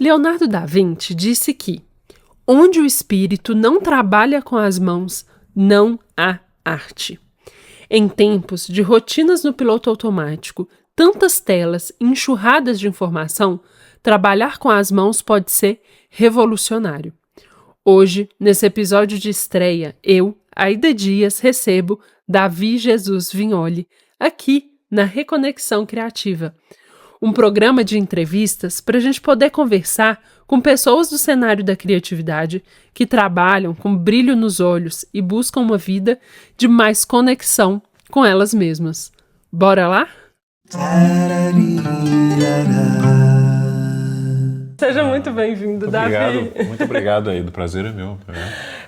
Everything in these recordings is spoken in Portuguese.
Leonardo da Vinci disse que, onde o espírito não trabalha com as mãos, não há arte. Em tempos de rotinas no piloto automático, tantas telas e enxurradas de informação, trabalhar com as mãos pode ser revolucionário. Hoje, nesse episódio de estreia, eu, Aida Dias, recebo Davi Jesus Vignoli, aqui na Reconexão Criativa. Um programa de entrevistas para a gente poder conversar com pessoas do cenário da criatividade que trabalham com brilho nos olhos e buscam uma vida de mais conexão com elas mesmas. Bora lá? Seja muito bem-vindo, Davi. Muito obrigado aí, o prazer é meu.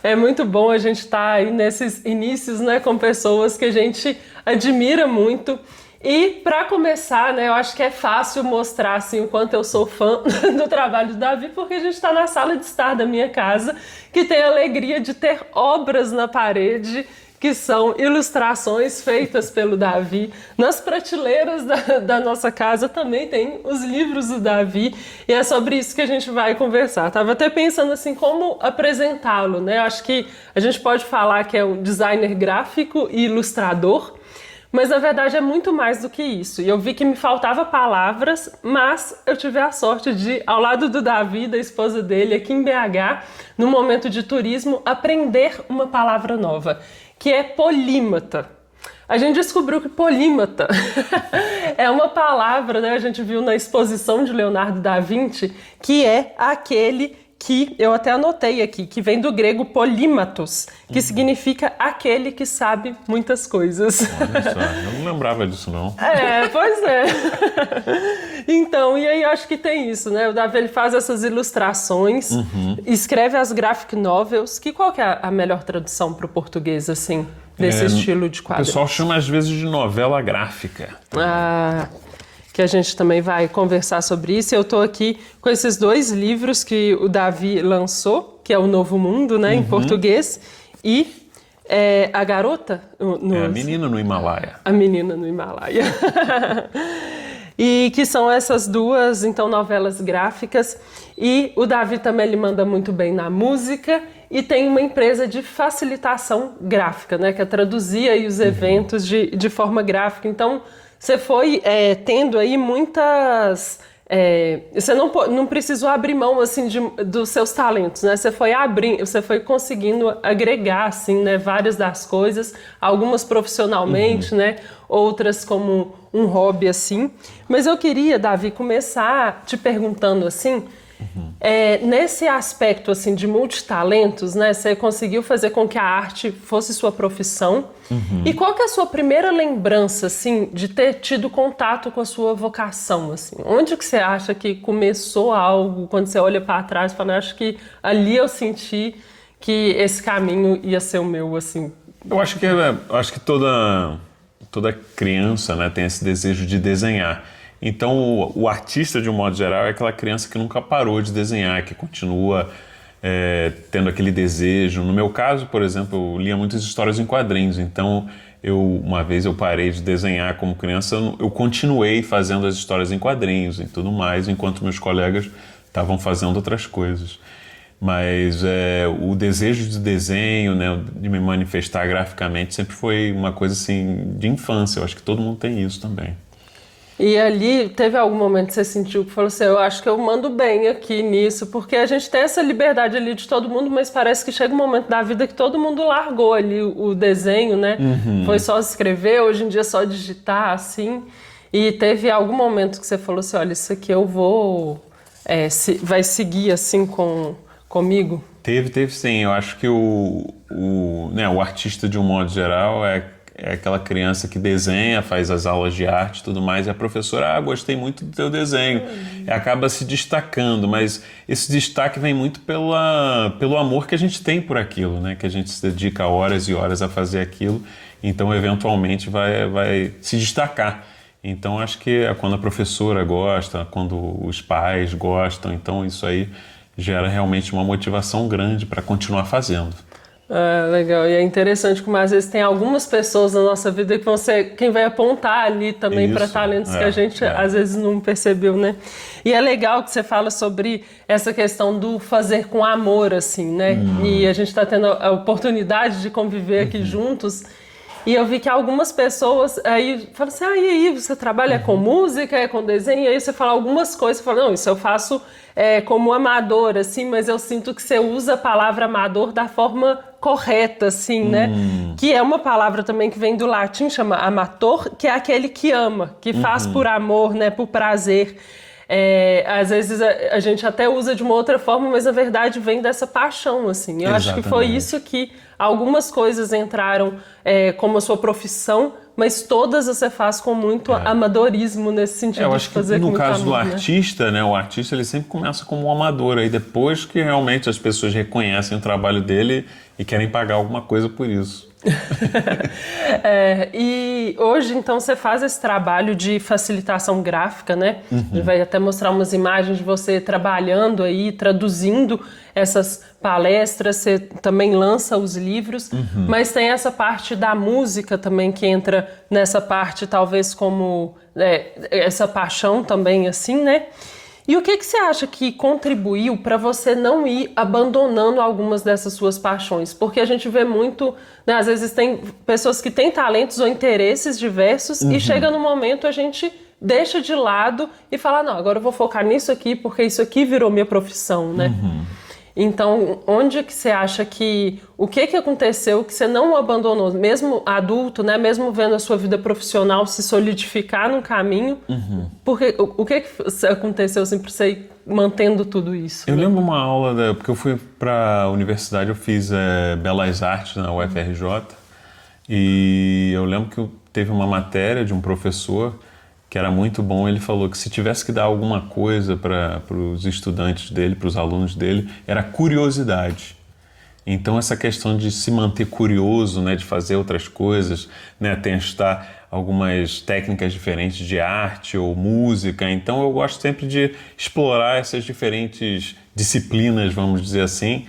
É muito bom a gente estar aí nesses inícios, né, com pessoas que a gente admira muito. E para começar, né, eu acho que é fácil mostrar assim, o quanto eu sou fã do trabalho do Davi, porque a gente está na sala de estar da minha casa, que tem a alegria de ter obras na parede, que são ilustrações feitas pelo Davi. Nas prateleiras da nossa casa também tem os livros do Davi, e é sobre isso que a gente vai conversar. Estava até pensando assim, como apresentá-lo, né? Eu acho que a gente pode falar que é um designer gráfico e ilustrador, mas na verdade é muito mais do que isso. E eu vi que me faltava palavras, mas eu tive a sorte de, ao lado do Davi, da esposa dele, aqui em BH, no momento de turismo, aprender uma palavra nova, que é polímata. A gente descobriu que polímata é uma palavra, né? A gente viu na exposição de Leonardo da Vinci, que é aquele que, eu até anotei aqui, que vem do grego polímatos, que significa aquele que sabe muitas coisas. Olha só, eu não lembrava disso não. Pois é. Então, e aí eu acho que tem isso, né? O Davi, ele faz essas ilustrações, escreve as graphic novels, que qual que é a melhor tradução para o português, assim, desse estilo de quadro? O pessoal chama às vezes de novela gráfica. Que a gente também vai conversar sobre isso. Eu estou aqui com esses dois livros que o Davi lançou, que é o Novo Mundo, né, em português, e A Garota... A Menina no Himalaia. A Menina no Himalaia. E que são essas duas, então, novelas gráficas. E o Davi também ele manda muito bem na música e tem uma empresa de facilitação gráfica, né, que é traduzir aí os eventos de forma gráfica. Então, você foi tendo aí muitas... você não precisou abrir mão assim, dos seus talentos, né? Você foi conseguindo agregar assim, né, várias das coisas, algumas profissionalmente, né? Outras como um hobby assim. Mas eu queria, Davi, começar te perguntando assim... nesse aspecto assim, de multitalentos, né, você conseguiu fazer com que a arte fosse sua profissão. E qual que é a sua primeira lembrança assim, de ter tido contato com a sua vocação? Assim? Onde que você acha que começou algo, quando você olha para trás e fala, acho que ali eu senti que esse caminho ia ser o meu? Assim. Eu acho que toda criança, né, tem esse desejo de desenhar. Então, o artista, de um modo geral, é aquela criança que nunca parou de desenhar, que continua tendo aquele desejo. No meu caso, por exemplo, eu lia muitas histórias em quadrinhos, então uma vez eu parei de desenhar como criança, eu continuei fazendo as histórias em quadrinhos e tudo mais, enquanto meus colegas estavam fazendo outras coisas. Mas o desejo de desenho, né, de me manifestar graficamente, sempre foi uma coisa assim, de infância. Eu acho que todo mundo tem isso também. E ali, teve algum momento que você sentiu que falou assim, eu acho que eu mando bem aqui nisso, porque a gente tem essa liberdade ali de todo mundo, mas parece que chega um momento da vida que todo mundo largou ali o desenho, né? Foi só escrever, hoje em dia é só digitar, assim. E teve algum momento que você falou assim, olha, isso aqui eu vou... vai seguir assim comigo? Teve sim. Eu acho que o artista, de um modo geral, é aquela criança que desenha, faz as aulas de arte e tudo mais, e a professora, gostei muito do teu desenho. E acaba se destacando, mas esse destaque vem muito pelo amor que a gente tem por aquilo, né? Que a gente se dedica horas e horas a fazer aquilo, então eventualmente vai se destacar. Então acho que é quando a professora gosta, quando os pais gostam, então isso aí gera realmente uma motivação grande para continuar fazendo. Ah, legal. E é interessante como às vezes tem algumas pessoas na nossa vida que vão ser quem vai apontar ali também para talentos que a gente às vezes não percebeu, né? E é legal que você fala sobre essa questão do fazer com amor, assim, né? E a gente está tendo a oportunidade de conviver aqui juntos. E eu vi que algumas pessoas aí falam assim, e aí, você trabalha com música, com desenho? E aí você fala algumas coisas, você fala, não, isso eu faço como amador, assim, mas eu sinto que você usa a palavra amador da forma correta, assim, né? Que é uma palavra também que vem do latim, chama amator, que é aquele que ama, que faz por amor, né, por prazer. Às vezes a gente até usa de uma outra forma, mas na verdade vem dessa paixão, assim. Eu acho que foi isso que algumas coisas entraram como a sua profissão, mas todas você faz com muito amadorismo nesse sentido Eu de acho que fazer com no muito caso do amor, né? artista, né, o artista ele sempre começa como um amador, aí depois que realmente as pessoas reconhecem o trabalho dele e querem pagar alguma coisa por isso. E hoje, então, você faz esse trabalho de facilitação gráfica, né? A gente vai até mostrar umas imagens de você trabalhando aí, traduzindo essas palestras, você também lança os livros, mas tem essa parte da música também que entra nessa parte, talvez como essa paixão também, assim, né? E o que você acha que contribuiu para você não ir abandonando algumas dessas suas paixões? Porque a gente vê muito, né, às vezes tem pessoas que têm talentos ou interesses diversos e chega no momento a gente deixa de lado e fala, não, agora eu vou focar nisso aqui porque isso aqui virou minha profissão, né? Então, onde que você acha o que aconteceu que você não abandonou, mesmo adulto, né, mesmo vendo a sua vida profissional se solidificar no caminho, porque o que aconteceu assim, para você ir mantendo tudo isso? Eu lembro uma aula, porque eu fui para a universidade, eu fiz Belas Artes na UFRJ, e eu lembro que teve uma matéria de um professor que era muito bom. Ele falou que se tivesse que dar alguma coisa para os estudantes dele, para os alunos dele, era curiosidade. Então essa questão de se manter curioso, né, de fazer outras coisas, né, testar algumas técnicas diferentes de arte ou música. Então eu gosto sempre de explorar essas diferentes disciplinas, vamos dizer assim.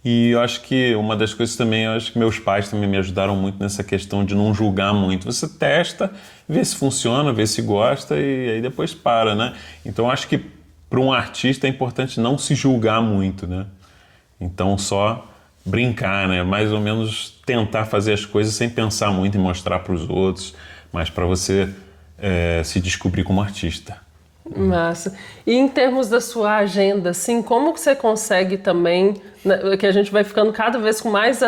E eu acho que uma das coisas também, eu acho que meus pais também me ajudaram muito nessa questão de não julgar muito. Você testa, vê se funciona, vê se gosta e aí depois para, né? Então eu acho que para um artista é importante não se julgar muito, né? Então só brincar, né? Mais ou menos tentar fazer as coisas sem pensar muito em mostrar para os outros, mas para você se descobrir como artista. Massa. E em termos da sua agenda, assim, como que você consegue também, né, que a gente vai ficando cada vez com mais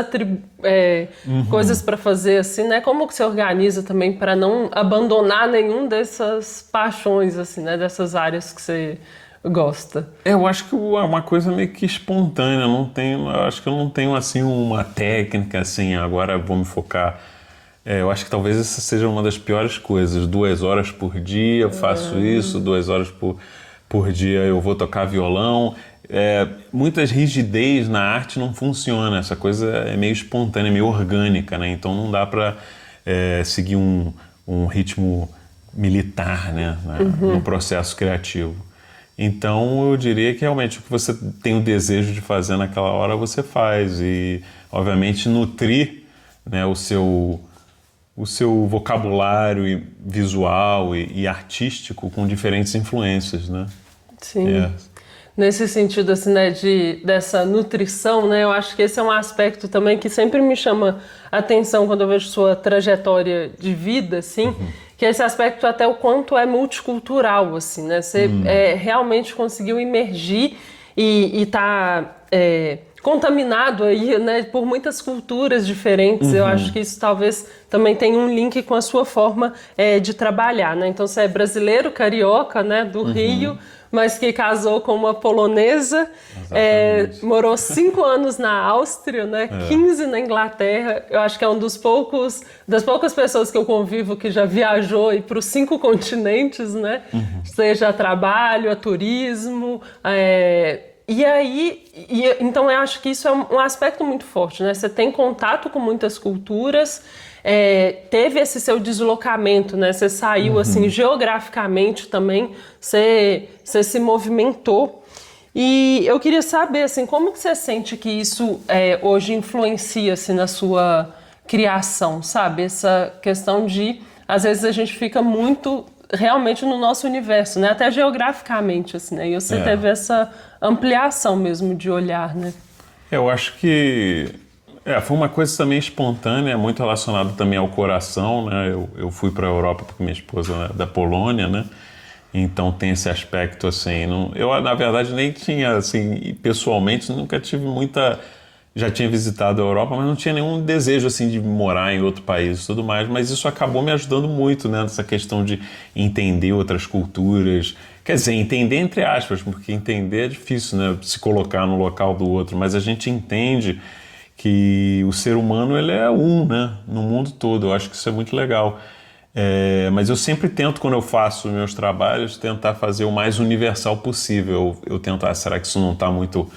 coisas para fazer, assim, né? Como que você organiza também para não abandonar nenhum dessas paixões, assim, né? Dessas áreas que você gosta? Eu acho que é uma coisa meio que espontânea. Eu acho que eu não tenho assim uma técnica assim. Agora vou me focar. Eu acho que talvez essa seja uma das piores coisas. 2 horas por dia eu faço isso, 2 horas por dia eu vou tocar violão. Muitas rigidez na arte não funciona. Essa coisa é meio espontânea, meio orgânica, né? Então não dá para seguir um ritmo militar, né? No processo criativo. Então eu diria que realmente o que você tem o desejo de fazer naquela hora você faz. E obviamente nutrir, né, o seu vocabulário visual e artístico com diferentes influências, né? Sim. Nesse sentido, assim, né, dessa nutrição, né, eu acho que esse é um aspecto também que sempre me chama a atenção quando eu vejo sua trajetória de vida, assim, que é esse aspecto até o quanto é multicultural, assim, né? Você realmente conseguiu emergir e tá contaminado aí, né, por muitas culturas diferentes. Eu acho que isso talvez também tenha um link com a sua forma de trabalhar, né? Então você é brasileiro, carioca, né, do Rio, mas que casou com uma polonesa, morou 5 anos na Áustria, né, 15 na Inglaterra. Eu acho que é das poucas pessoas que eu convivo que já viajou para os 5 continentes, né, seja a trabalho, a turismo, então eu acho que isso é um aspecto muito forte, né? Você tem contato com muitas culturas, teve esse seu deslocamento, né? Você saiu assim geograficamente também, você se movimentou. E eu queria saber, assim, como que você sente que isso hoje influencia, assim, na sua criação, sabe? Essa questão de, às vezes, a gente fica muito realmente no nosso universo, né? Até geograficamente, assim, né? E você teve essa ampliação mesmo de olhar, né? Eu acho que foi uma coisa também espontânea, muito relacionada também ao coração, né? Eu fui para a Europa porque minha esposa é da Polônia, né? Então tem esse aspecto assim. Eu, na verdade, nem tinha, assim, pessoalmente, nunca tive muita. Já tinha visitado a Europa, mas não tinha nenhum desejo assim de morar em outro país e tudo mais. Mas isso acabou me ajudando muito, né? Nessa questão de entender outras culturas. Quer dizer, entender entre aspas, porque entender é difícil, né? Se colocar no local do outro. Mas a gente entende que o ser humano ele é né? No mundo todo. Eu acho que isso é muito legal. Mas eu sempre tento, quando eu faço meus trabalhos, tentar fazer o mais universal possível. Eu tento, será que isso não está muito...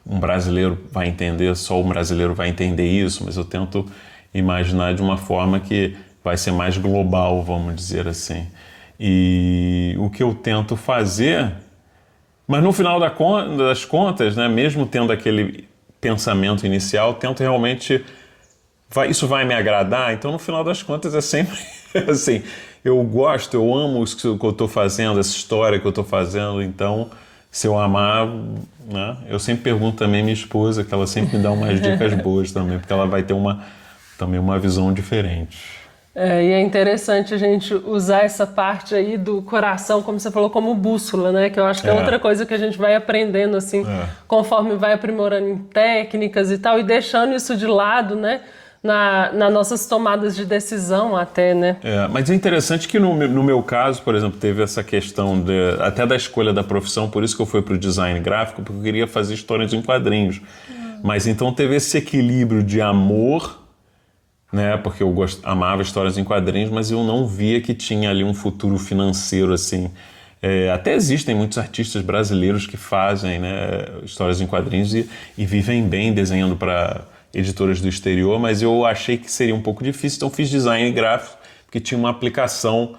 Um brasileiro vai entender, só um brasileiro vai entender isso, mas eu tento imaginar de uma forma que vai ser mais global, vamos dizer assim. E o que eu tento fazer... Mas no final das contas, né, mesmo tendo aquele pensamento inicial, tento realmente... Isso vai me agradar? Então, no final das contas, é sempre assim, eu gosto, eu amo o que eu estou fazendo, essa história que eu estou fazendo, então, se eu amar, né? Eu sempre pergunto também à minha esposa, que ela sempre me dá umas dicas boas também, porque ela vai ter também uma visão diferente. E é interessante a gente usar essa parte aí do coração, como você falou, como bússola, né? Que eu acho que é outra coisa que a gente vai aprendendo, assim, conforme vai aprimorando em técnicas e tal, e deixando isso de lado, né? Nas nossas tomadas de decisão até, né? Mas é interessante que no meu caso, por exemplo, teve essa questão até da escolha da profissão, por isso que eu fui para o design gráfico, porque eu queria fazer histórias em quadrinhos. Mas então teve esse equilíbrio de amor, né? Porque eu amava histórias em quadrinhos, mas eu não via que tinha ali um futuro financeiro, assim. Até existem muitos artistas brasileiros que fazem, né, histórias em quadrinhos e vivem bem desenhando para editoras do exterior, mas eu achei que seria um pouco difícil, então fiz design gráfico, porque tinha uma aplicação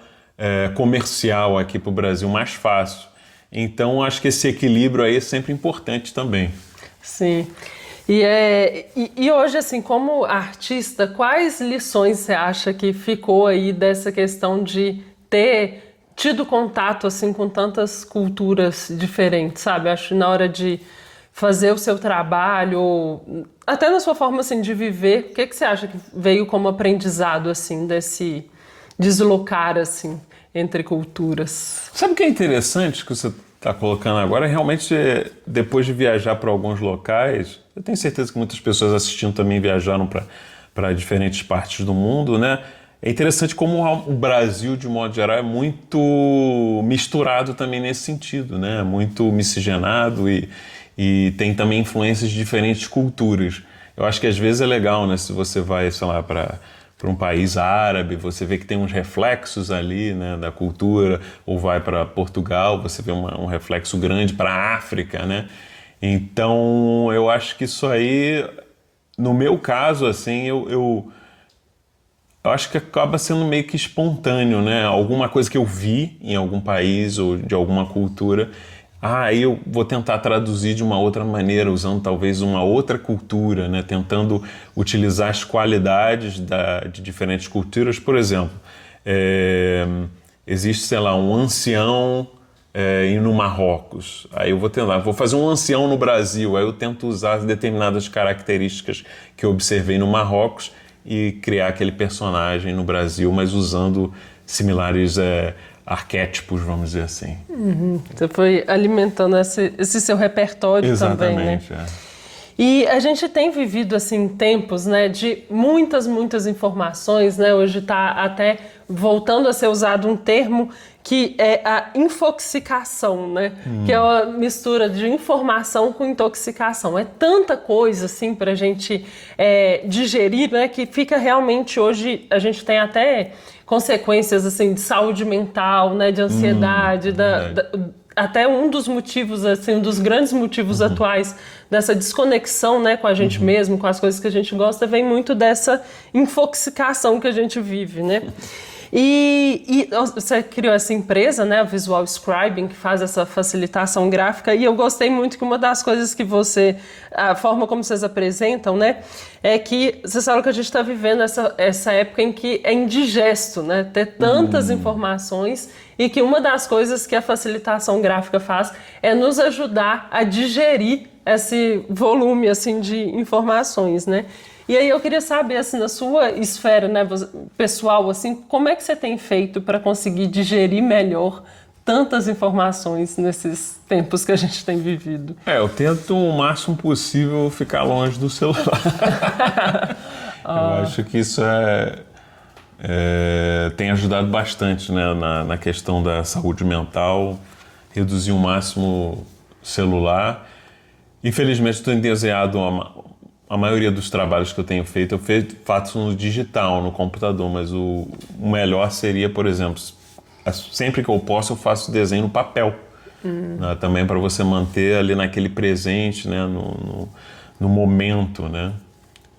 comercial aqui para o Brasil mais fácil. Então acho que esse equilíbrio aí é sempre importante também. Sim. E hoje, assim, como artista, quais lições você acha que ficou aí dessa questão de ter tido contato, assim, com tantas culturas diferentes, sabe? Acho que na hora de fazer o seu trabalho, ou até na sua forma, assim, de viver, o que você acha que veio como aprendizado, assim, desse deslocar, assim, entre culturas? Sabe o que é interessante que você está colocando agora? Realmente, depois de viajar para alguns locais, eu tenho certeza que muitas pessoas assistindo também viajaram para diferentes partes do mundo, né? É interessante como o Brasil, de modo geral, é muito misturado também nesse sentido, né? Muito miscigenado e tem também influências de diferentes culturas. Eu acho que às vezes é legal, né? Se você vai, sei lá, para um país árabe, você vê que tem uns reflexos ali, né, da cultura, ou vai para Portugal, você vê um reflexo grande para a África, né? Então, eu acho que isso aí, no meu caso, assim, eu acho que acaba sendo meio que espontâneo, né? Alguma coisa que eu vi em algum país ou de alguma cultura, aí eu vou tentar traduzir de uma outra maneira, usando talvez uma outra cultura, né? Tentando utilizar as qualidades de diferentes culturas. Por exemplo, existe, sei lá, um ancião no Marrocos. Aí eu vou fazer um ancião no Brasil, aí eu tento usar determinadas características que eu observei no Marrocos e criar aquele personagem no Brasil, mas usando similares arquétipos, vamos dizer assim. Você foi alimentando esse seu repertório. Exatamente, também, né? E a gente tem vivido, assim, tempos, né, de muitas informações, né? Hoje está até voltando a ser usado um termo que é a infoxicação, né? Que é uma mistura de informação com intoxicação. É tanta coisa, assim, para a gente digerir, né? Que fica realmente hoje, a gente tem até consequências, assim, de saúde mental, né? De ansiedade, até um dos motivos, assim, um dos grandes motivos atuais dessa desconexão, né, com a gente mesmo, com as coisas que a gente gosta, vem muito dessa infoxicação que a gente vive, né? E você criou essa empresa, né, Visual Scribing, que faz essa facilitação gráfica, e eu gostei muito que uma das coisas que a forma como vocês apresentam, né, é que vocês falam que a gente está vivendo essa época em que é indigesto, né, ter tantas informações, e que uma das coisas que a facilitação gráfica faz é nos ajudar a digerir esse volume, assim, de informações, né. E aí eu queria saber, assim, na sua esfera, né, pessoal, assim, como é que você tem feito para conseguir digerir melhor tantas informações nesses tempos que a gente tem vivido? Eu tento o máximo possível ficar longe do celular. Eu acho que isso tem ajudado bastante, né, na questão da saúde mental, reduzir o máximo o celular. Infelizmente, tenho desenhado a maioria dos trabalhos que eu tenho feito, faço no digital, no computador, mas o melhor seria, por exemplo, sempre que eu posso, eu faço desenho no papel. Né? Também para você manter ali naquele presente, né? no momento, né?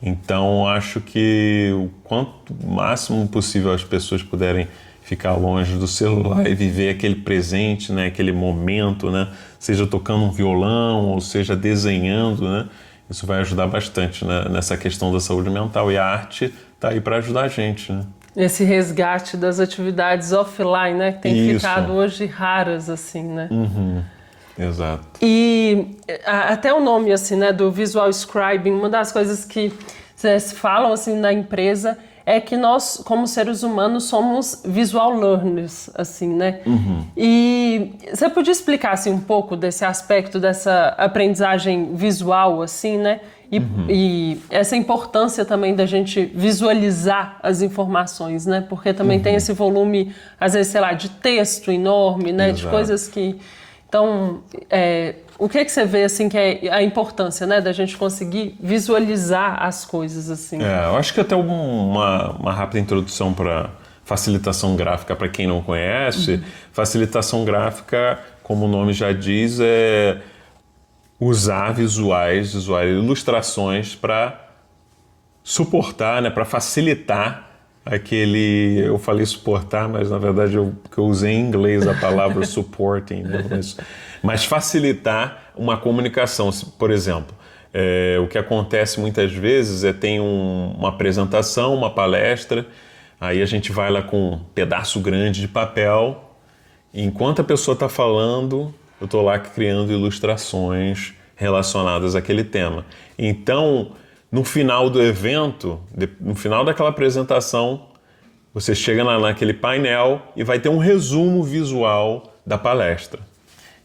Então, acho que o quanto máximo possível as pessoas puderem ficar longe do celular e viver aquele presente, né? Aquele momento, né? Seja tocando um violão ou seja desenhando, né? Isso vai ajudar bastante, né, nessa questão da saúde mental. E a arte está aí para ajudar a gente, né? Esse resgate das atividades offline, né? Que tem ficado hoje raras, assim, né? Exato. E até o nome, assim, né, do Visual Scribing, uma das coisas que vocês falam, assim, na empresa é que nós, como seres humanos, somos visual learners, assim, né? E você podia explicar, assim, um pouco desse aspecto, dessa aprendizagem visual, assim, né? E essa importância também da gente visualizar as informações, né? Porque também tem esse volume, às vezes, sei lá, de texto enorme, né? Exato. De coisas que... Então, o que você vê, assim, que é a importância, né, da gente conseguir visualizar as coisas, assim? Eu acho que até uma rápida introdução para facilitação gráfica, para quem não conhece. Facilitação gráfica, como o nome já diz, é usar visuais, ilustrações para suportar, né, para facilitar eu falei suportar, mas na verdade eu usei em inglês a palavra supporting, né? Mas facilitar uma comunicação. Por exemplo, o que acontece muitas vezes tem uma apresentação, uma palestra, aí a gente vai lá com um pedaço grande de papel, e enquanto a pessoa está falando, eu estou lá criando ilustrações relacionadas àquele tema. Então, no final do evento, no final daquela apresentação, você chega naquele painel e vai ter um resumo visual da palestra.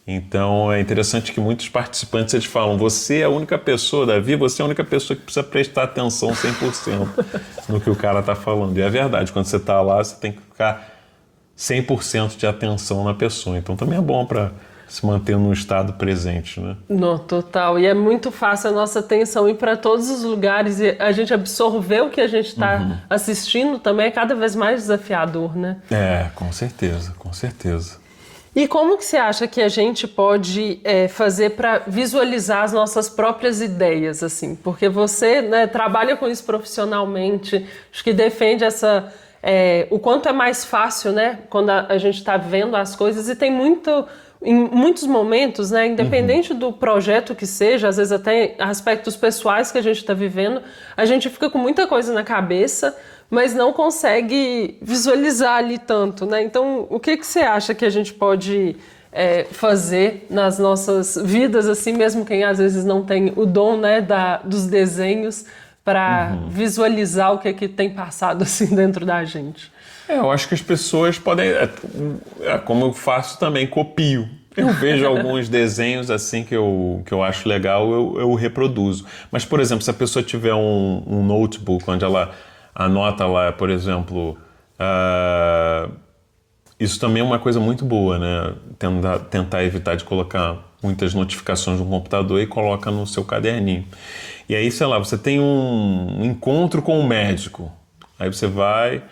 Então é interessante que muitos participantes eles falam: você é a única pessoa, Davi, você é a única pessoa que precisa prestar atenção 100% no que o cara está falando. E é verdade, quando você está lá, você tem que ficar 100% de atenção na pessoa. Então também é bom para se manter num estado presente, né? No, total. E é muito fácil a nossa atenção ir para todos os lugares e a gente absorver o que a gente está assistindo também é cada vez mais desafiador, né? Com certeza, com certeza. E como que você acha que a gente pode fazer para visualizar as nossas próprias ideias, assim? Porque você, né, trabalha com isso profissionalmente, acho que defende o quanto é mais fácil, né, quando a gente está vendo as coisas e tem em muitos momentos, né, independente do projeto que seja, às vezes até aspectos pessoais que a gente está vivendo, a gente fica com muita coisa na cabeça, mas não consegue visualizar ali tanto, né? Então, o que você acha que a gente pode fazer nas nossas vidas, assim, mesmo quem às vezes não tem o dom, né, dos desenhos, para visualizar o que tem passado assim dentro da gente? Eu acho que as pessoas podem, como eu faço também, copio. Eu vejo alguns desenhos assim que eu acho legal, eu reproduzo. Mas, por exemplo, se a pessoa tiver um notebook onde ela anota lá, por exemplo, isso também é uma coisa muito boa, né? Tentar evitar de colocar muitas notificações no computador e coloca no seu caderninho. E aí, sei lá, você tem um encontro com um médico. Aí você vai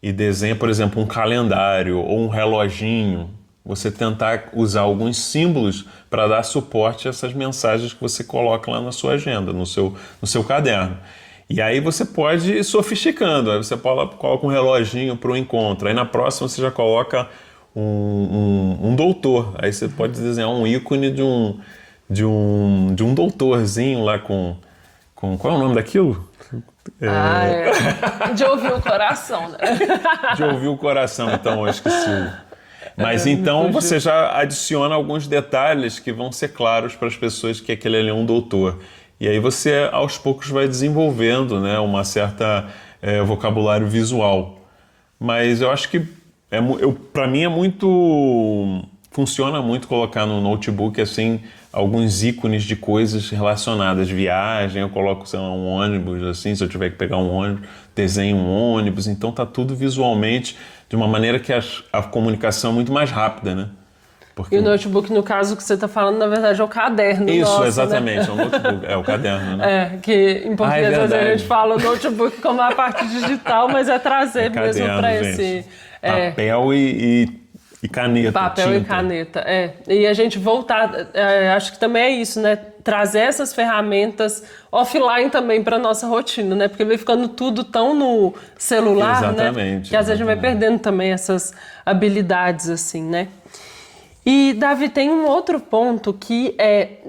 e desenha, por exemplo, um calendário ou um reloginho. Você tentar usar alguns símbolos para dar suporte a essas mensagens que você coloca lá na sua agenda, no seu caderno. E aí você pode ir sofisticando, aí você coloca um reloginho para o encontro, aí na próxima você já coloca um doutor, aí você pode desenhar um ícone de um doutorzinho lá com qual é o nome daquilo? De ouvir o coração, né? De ouvir o coração, então eu esqueci. Mas então você já adiciona alguns detalhes que vão ser claros para as pessoas que aquele ali é um doutor. E aí você, aos poucos, vai desenvolvendo, né, uma certa vocabulário visual. Mas eu acho que, para mim, funciona muito colocar no notebook, assim, alguns ícones de coisas relacionadas. Viagem, eu coloco, sei lá, um ônibus, assim, se eu tiver que pegar um ônibus, desenho um ônibus. Então tá tudo visualmente, de uma maneira que a comunicação é muito mais rápida, né? E o notebook, no caso que você está falando, na verdade é o caderno. Isso, nosso, exatamente, né? é o notebook, é o caderno, né? Que em português a gente fala o notebook como a parte digital, mas é trazer mesmo para esse... Papel e caneta. Papel tinta. E caneta, E a gente voltar, acho que também é isso, né? Trazer essas ferramentas offline também para nossa rotina, né? Porque vai ficando tudo tão no celular, exatamente, né? Que às vezes a gente vai perdendo também essas habilidades, assim, né? E, Davi, tem um outro ponto que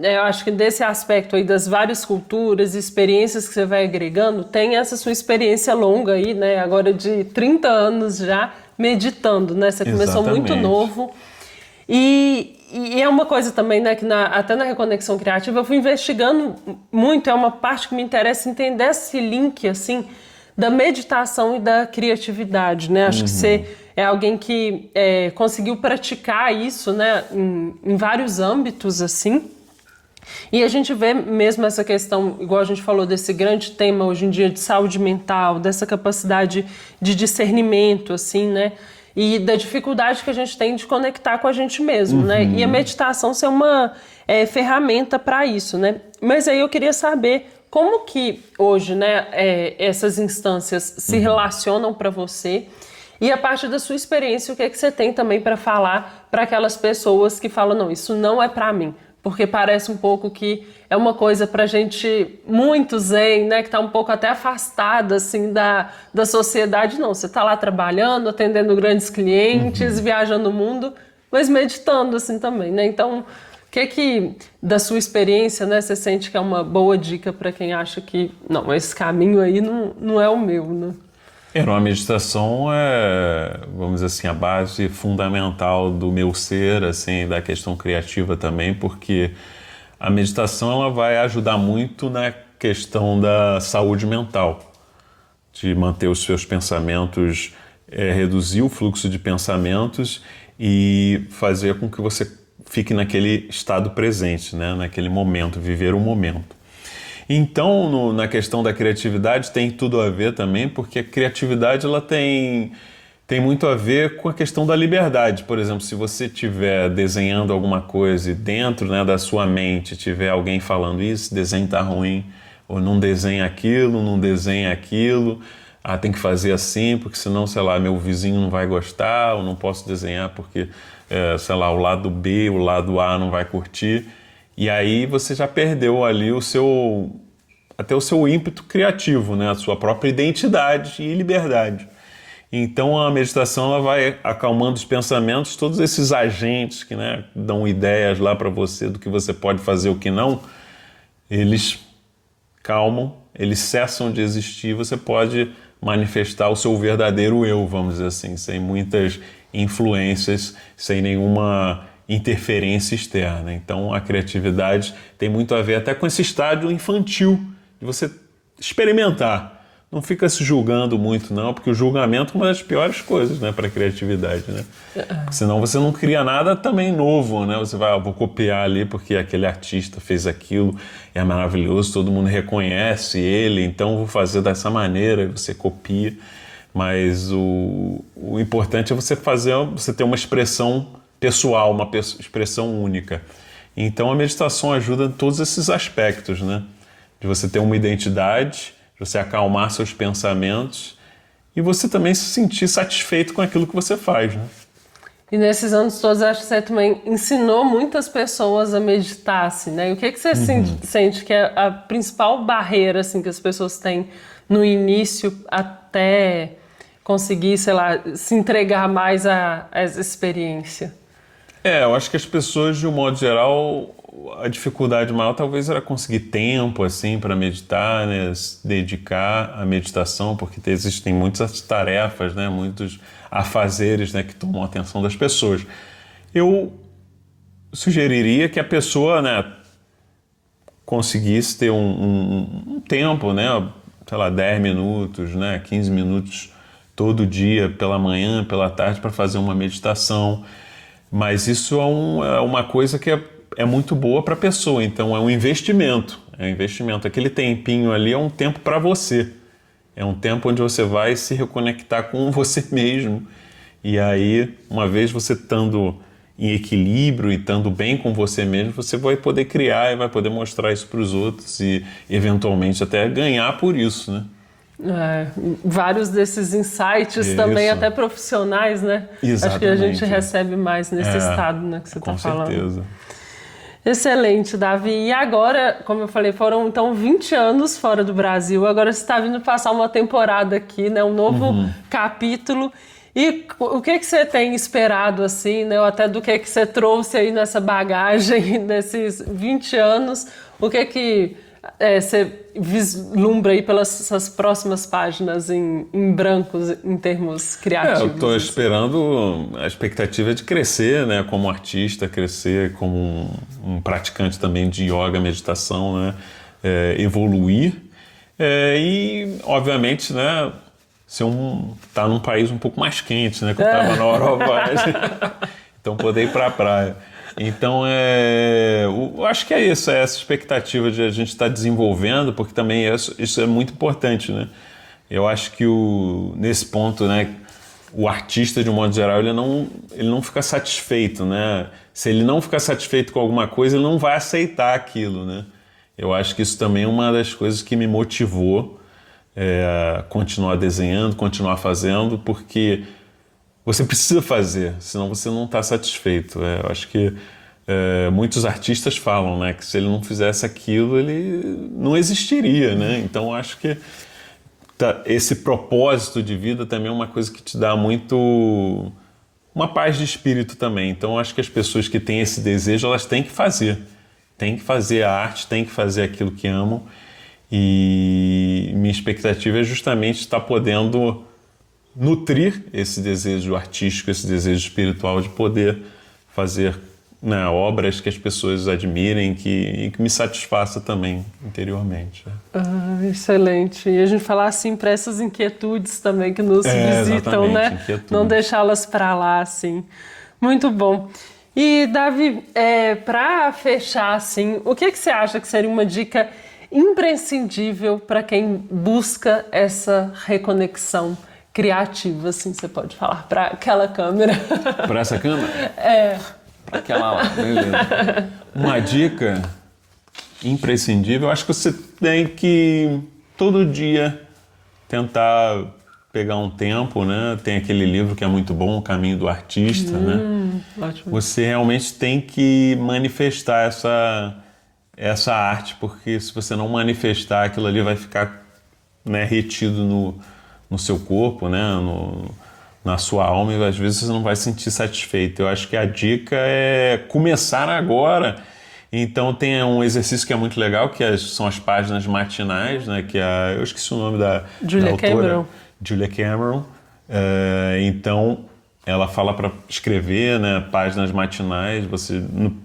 eu acho que desse aspecto aí das várias culturas e experiências que você vai agregando, tem essa sua experiência longa aí, né? Agora de 30 anos já meditando, né? Você começou muito novo. E é uma coisa também, né? Que até na Reconexão Criativa eu fui investigando muito, é uma parte que me interessa entender esse link, assim, da meditação e da criatividade, né? Acho que você é alguém que conseguiu praticar isso, né, em vários âmbitos, assim. E a gente vê mesmo essa questão, igual a gente falou, desse grande tema hoje em dia de saúde mental, dessa capacidade de discernimento, assim, né? E da dificuldade que a gente tem de conectar com a gente mesmo, né? E a meditação ser uma ferramenta para isso, né? Mas aí eu queria saber como que hoje, né, essas instâncias se relacionam para você. E a partir da sua experiência, o que é que você tem também para falar para aquelas pessoas que falam, não, isso não é para mim? Porque parece um pouco que é uma coisa para gente muito zen, né? Que está um pouco até afastada, assim, da sociedade. Não, você está lá trabalhando, atendendo grandes clientes, viajando o mundo, mas meditando, assim, também, né? Então, o que da sua experiência, né, você sente que é uma boa dica para quem acha que, não, esse caminho aí não é o meu, né? A meditação vamos dizer assim, a base fundamental do meu ser, assim, da questão criativa também, porque a meditação ela vai ajudar muito na questão da saúde mental, de manter os seus pensamentos, reduzir o fluxo de pensamentos e fazer com que você fique naquele estado presente, né, naquele momento, viver o momento. Então, na questão da criatividade tem tudo a ver também, porque a criatividade ela tem muito a ver com a questão da liberdade. Por exemplo, se você estiver desenhando alguma coisa e dentro, né, da sua mente tiver alguém falando isso, desenho está ruim, ou não desenha aquilo, tem que fazer assim, porque senão, sei lá, meu vizinho não vai gostar, ou não posso desenhar porque, sei lá, o lado B, o lado A não vai curtir. E aí você já perdeu ali até o seu ímpeto criativo, né? A sua própria identidade e liberdade. Então a meditação ela vai acalmando os pensamentos, todos esses agentes que, né, dão ideias lá para você do que você pode fazer e o que não, eles calmam, eles cessam de existir, você pode manifestar o seu verdadeiro eu, vamos dizer assim, sem muitas influências, sem nenhuma interferência externa. Então a criatividade tem muito a ver até com esse estágio infantil de você experimentar. Não fica se julgando muito não, porque o julgamento é uma das piores coisas, né, para a criatividade, né? Senão você não cria nada também novo, né? Você vai, vou copiar ali porque aquele artista fez aquilo, é maravilhoso, todo mundo reconhece ele, então vou fazer dessa maneira, você copia. Mas o importante é você ter uma expressão pessoal, uma expressão única. Então a meditação ajuda em todos esses aspectos, né? De você ter uma identidade, de você acalmar seus pensamentos e você também se sentir satisfeito com aquilo que você faz, né? E nesses anos todos, acho que você também ensinou muitas pessoas a meditar, assim, né? E o que você sente que é a principal barreira, assim, que as pessoas têm no início até conseguir, sei lá, se entregar mais a essa experiência? Eu acho que as pessoas, de um modo geral, a dificuldade maior talvez era conseguir tempo, assim, para meditar, né? Se dedicar à meditação, porque existem muitas tarefas, né? Muitos afazeres, né? Que tomam a atenção das pessoas. Eu sugeriria que a pessoa, né? Conseguisse ter um tempo, né? Sei lá, 10 minutos, né? 15 minutos todo dia, pela manhã, pela tarde, para fazer uma meditação. Mas isso é uma coisa que é muito boa para a pessoa, então é um investimento. É um investimento. Aquele tempinho ali é um tempo para você. É um tempo onde você vai se reconectar com você mesmo. E aí, uma vez você estando em equilíbrio e estando bem com você mesmo, você vai poder criar e vai poder mostrar isso para os outros e, eventualmente, até ganhar por isso, né? Vários desses insights também até profissionais, né? Exatamente. Acho que a gente recebe mais nesse estado, né, que você está falando. Com certeza. Excelente, Davi. E agora, como eu falei, foram então 20 anos fora do Brasil. Agora você está vindo passar uma temporada aqui, né? Um novo capítulo. E o que você tem esperado, assim, né? Ou até do que você trouxe aí nessa bagagem desses 20 anos? O que você vislumbra aí pelas essas próximas páginas em brancos, em termos criativos? Eu estou esperando a expectativa de crescer, né? Como artista, crescer como um praticante também de yoga, meditação, né? Evoluir. E, obviamente, né? Tá num país um pouco mais quente, né? Que eu estava na Europa. Então, poder ir para a praia. Então, eu acho que é isso, é essa expectativa de a gente estar desenvolvendo, porque também isso é muito importante, né? Eu acho que nesse ponto, né, o artista, de um modo geral, ele não fica satisfeito, né? Se ele não ficar satisfeito com alguma coisa, ele não vai aceitar aquilo, né? Eu acho que isso também é uma das coisas que me motivou a continuar desenhando, continuar fazendo, porque você precisa fazer, senão você não está satisfeito. Eu acho que muitos artistas falam, né, que se ele não fizesse aquilo, ele não existiria, né? Então, eu acho que esse propósito de vida também é uma coisa que te dá uma paz de espírito também. Então, eu acho que as pessoas que têm esse desejo, elas têm que fazer. Têm que fazer a arte, têm que fazer aquilo que amam. E minha expectativa é justamente estar podendo nutrir esse desejo artístico, esse desejo espiritual de poder fazer, né, obras que as pessoas admirem e que me satisfaça também interiormente. Excelente. E a gente falar assim para essas inquietudes também que nos visitam, né? Inquietude. Não deixá-las para lá, assim. Muito bom. E, Davi, para fechar, assim, o que você acha que seria uma dica imprescindível para quem busca essa reconexão criativa, assim, você pode falar, para aquela câmera? Para essa câmera? Para aquela lá, beleza. Uma dica imprescindível, eu acho que você tem que todo dia tentar pegar um tempo, né? Tem aquele livro que é muito bom, O Caminho do Artista, né? Ótimo. Você realmente tem que manifestar essa arte, porque se você não manifestar, aquilo ali vai ficar, né, retido no seu corpo, né, na sua alma, e às vezes você não vai se sentir satisfeito. Eu acho que a dica é começar agora. Então tem um exercício que é muito legal, que são as páginas matinais, né, que eu esqueci o nome da Julia autora, Cameron. Julia Cameron. Então ela fala para escrever, né, páginas matinais.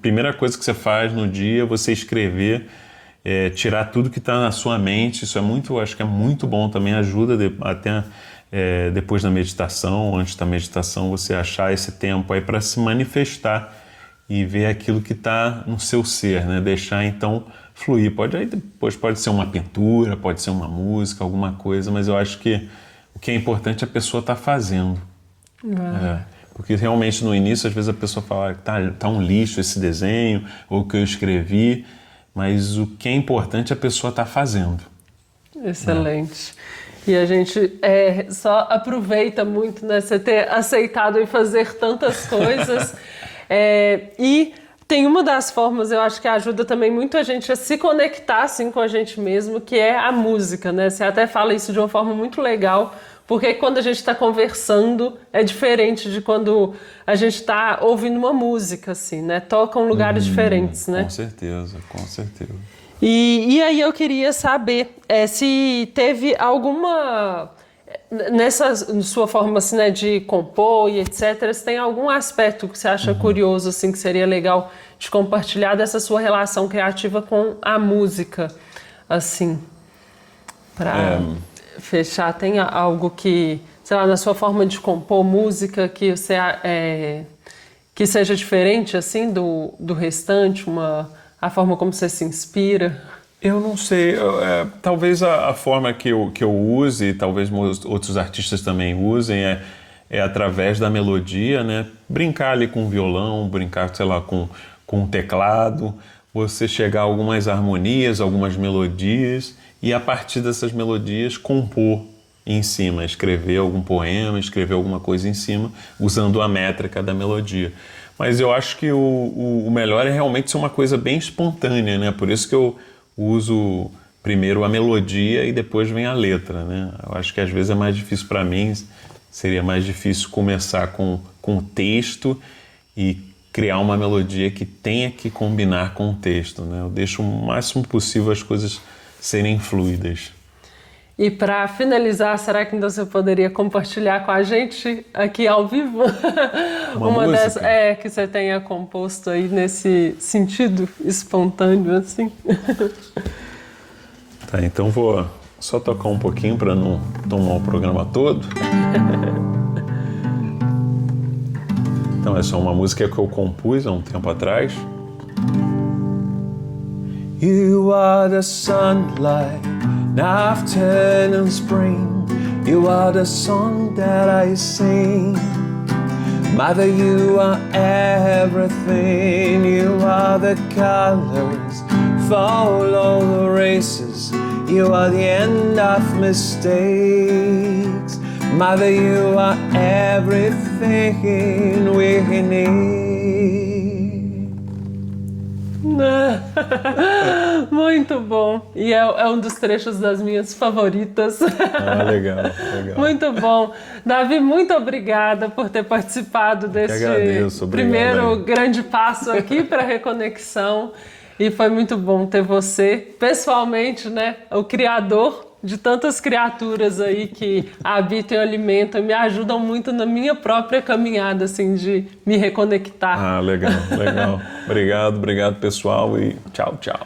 Primeira coisa que você faz no dia, você escrever, tirar tudo que está na sua mente. Isso acho que é muito bom também, ajuda até depois da meditação, antes da meditação, você achar esse tempo aí para se manifestar e ver aquilo que está no seu ser, né? Deixar então fluir. Depois pode ser uma pintura, pode ser uma música, alguma coisa, mas eu acho que o que é importante é a pessoa estar fazendo. Porque realmente no início às vezes a pessoa fala que tá um lixo esse desenho ou que eu escrevi, mas o que é importante é a pessoa estar fazendo. Excelente. E a gente só aproveita muito, né? Você ter aceitado e fazer tantas coisas. E tem uma das formas, eu acho que ajuda também muito a gente a se conectar assim, com a gente mesmo, que é a música, né? Você até fala isso de uma forma muito legal, porque quando a gente está conversando é diferente de quando a gente está ouvindo uma música, assim, né? Tocam lugares diferentes, né? Com certeza, com certeza. E aí eu queria saber se teve alguma, nessa sua forma assim, né, de compor e etc, se tem algum aspecto que você acha curioso, assim, que seria legal de compartilhar dessa sua relação criativa com a música, assim, para fechar. Tem algo que, sei lá, na sua forma de compor música que você que seja diferente, assim, do restante, a forma como você se inspira? Eu não sei, talvez a forma que eu use, talvez outros artistas também usem, é através da melodia, né? Brincar ali com o violão, brincar, sei lá, com o teclado, você chegar a algumas harmonias, algumas melodias, e a partir dessas melodias compor em cima, escrever algum poema, escrever alguma coisa em cima, usando a métrica da melodia. Mas eu acho que o melhor é realmente ser uma coisa bem espontânea, né? Por isso que eu uso primeiro a melodia e depois vem a letra, né? Eu acho que às vezes é mais difícil para mim, seria mais difícil começar com o texto e criar uma melodia que tenha que combinar com o texto, né? Eu deixo o máximo possível as coisas serem fluidas. E para finalizar, será que então você poderia compartilhar com a gente aqui ao vivo uma dessas que você tenha composto aí nesse sentido espontâneo assim? Tá, então vou só tocar um pouquinho para não tomar o programa todo. Então essa é uma música que eu compus há um tempo atrás. You are the sunlight in afternoon spring. You are the song that I sing. Mother, you are everything. You are the colors, follow the races. You are the end of mistakes. Mother, you are everything we need. Muito bom. E é um dos trechos das minhas favoritas. Ah, legal, legal. Muito bom. Davi, muito obrigada por ter participado desse primeiro grande passo aqui para a reconexão. E foi muito bom ter você, pessoalmente, né? O criador de tantas criaturas aí que habitam e alimentam, me ajudam muito na minha própria caminhada, assim, de me reconectar. Ah, legal, legal. Obrigado pessoal e tchau, tchau.